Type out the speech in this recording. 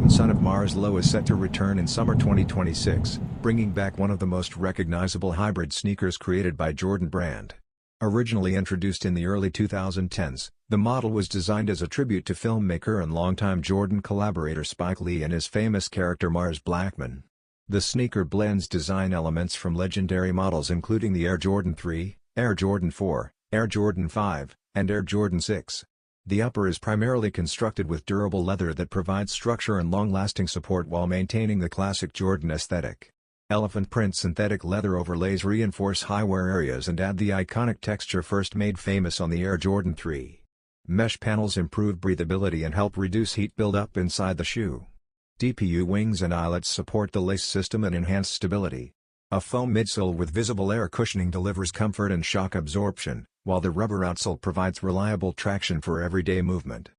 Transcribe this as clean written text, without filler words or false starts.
Jordan son of Mars Low is set to return in summer 2026, bringing back one of the most recognizable hybrid sneakers created by Jordan brand. Originally introduced in the early 2010s, the model was designed as a tribute to filmmaker and longtime Jordan collaborator Spike Lee and his famous character Mars Blackmon. The sneaker blends design elements from legendary models including the Air Jordan 3, Air Jordan 4, Air Jordan 5, and Air Jordan 6. The upper is primarily constructed with durable leather that provides structure and long-lasting support while maintaining the classic Jordan aesthetic. Elephant print synthetic leather overlays reinforce high-wear areas and add the iconic texture first made famous on the Air Jordan 3. Mesh panels improve breathability and help reduce heat buildup inside the shoe. DPU wings and eyelets support the lace system and enhance stability. A foam midsole with visible air cushioning delivers comfort and shock absorption, while the rubber outsole provides reliable traction for everyday movement.